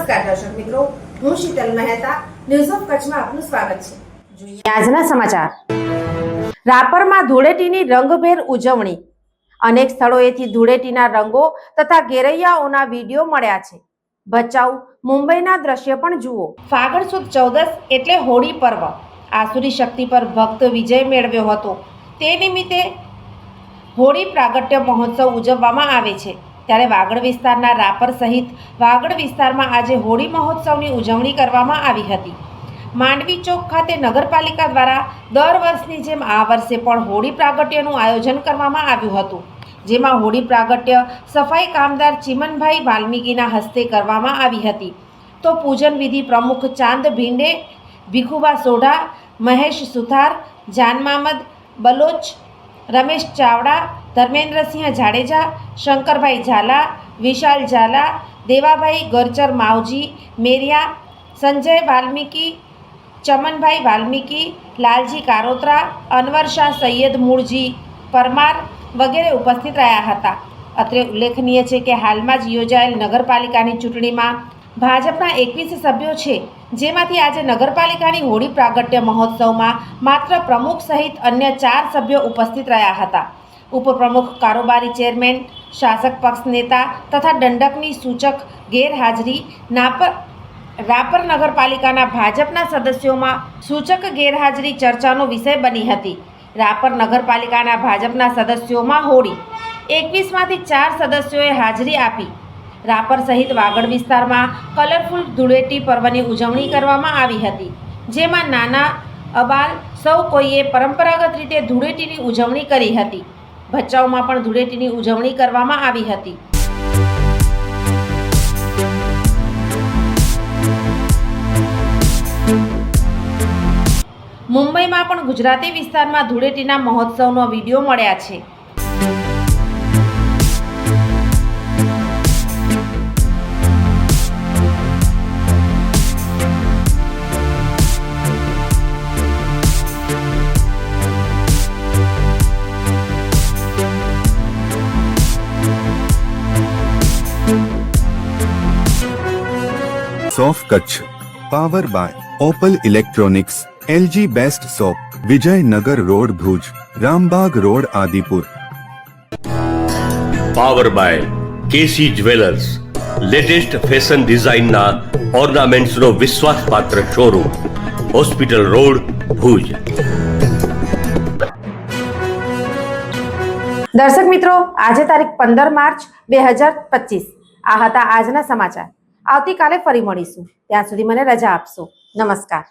નમસ્કાર દર્શક મિત્રો, હું શીતલ મહેતા, ન્યૂઝ ઓફ કચ્છમાં આપનું સ્વાગત છે. જોઈએ આજના સમાચાર. રાપરમાં ધૂળેટીની રંગભેર ઉજવણી. અનેક સ્થળોએથી ધૂળેટીના રંગો તથા ઘેરૈયાઓના વિડીયો મળ્યા છે. ભચાઉ, મુંબઈના દ્રશ્ય પણ જુઓ. ફાગણ સુદ 14 એટલે હોળી પર્વ. આસુરી શક્તિ પર ભક્ત વિજય મેળવ્યો હતો. તે નિમિત્તે હોળી પ્રાગટ્ય મહોત્સવ ઉજવવામાં આવે છે. ત્યારે વાગડ વિસ્તારના રાપર સહિત વાગડ વિસ્તારમાં આજે હોળી મહોત્સવની ઉજવણી કરવામાં આવી હતી. માંડવી ચોક ખાતે નગરપાલિકા દ્વારા દર વર્ષની જેમ આ વર્ષે પણ હોળી પ્રાગટ્યનું આયોજન કરવામાં આવ્યું હતું, જેમાં હોળી પ્રાગટ્ય સફાઈ કામદાર ચીમનભાઈ વાલ્મીકીના હસ્તે કરવામાં આવી હતી. તો પૂજન વિધિ પ્રમુખ ચાંદ ભીંડે, ભીખુબા સોઢા, મહેશ સુથાર, જાન મામદ બલોચ, રમેશ ચાવડા, ધર્મેન્દ્રસિંહ જાડેજા, શંકરભાઈ ઝાલા, વિશાલ ઝાલા, દેવાભાઈ ગરચર માવજી, મેરિયા, સંજય વાલ્મીકી, ચમનભાઈ વાલ્મીકી, લાલજી કારોત્રા, અનવર શાહ, સૈયદ મૂળજી પરમાર વગેરે ઉપસ્થિત રહ્યા હતા. અત્રે ઉલ્લેખનીય છે કે હાલમાં જ યોજાયેલ નગરપાલિકાની ચૂંટણીમાં ભાજપના 21 સભ્યો છે, જેમાંથી આજે નગરપાલિકાની હોળી પ્રાગટ્ય મહોત્સવમાં માત્ર પ્રમુખ સહિત અન્ય 4 સભ્યો ઉપસ્થિત રહ્યા હતા. ઉપપ્રમુખ, કારોબારી ચેરમેન, શાસક પક્ષ નેતા તથા દંડકની સૂચક ગેરહાજરી. રાપર નગરપાલિકાના ભાજપના સદસ્યોમાં સૂચક ગેરહાજરી ચર્ચાનો વિષય બની હતી. રાપર નગરપાલિકાના ભાજપના સદસ્યોમાં હોળી 21માંથી 4 સદસ્યોએ હાજરી આપી. રાપર સહિત વાગડ વિસ્તારમાં કલરફુલ ધૂળેટી પર્વની ઉજવણી કરવામાં આવી હતી, જેમાં નાના અબાલ સૌ કોઈએ પરંપરાગત રીતે ધૂળેટીની ઉજવણી કરી હતી. ભચાઉમાં પણ ધૂળેટીની ઉજવણી કરવામાં આવી હતી. મુંબઈમાં પણ ગુજરાતી વિસ્તારમાં ધૂળેટીના મહોત્સવનો વિડીયો મળ્યા છે. सोफ Kutch power by Opal electronics, LG best सोप, Vijaynagar road Bhuj, Rambagh road Adipur. Power by KC jewellers, latest fashion design ना ऑर्नामेंट्स नो विश्वासपात्र शोरूम, हॉस्पिटल रोड भुज. દર્શક મિત્રો, આજે તારીખ 15 માર્ચ 2025. આ હતા આજના સમાચાર. આવતીકાલે ફરી મળીશું. ત્યાં સુધી મને રજા આપશો. નમસ્કાર.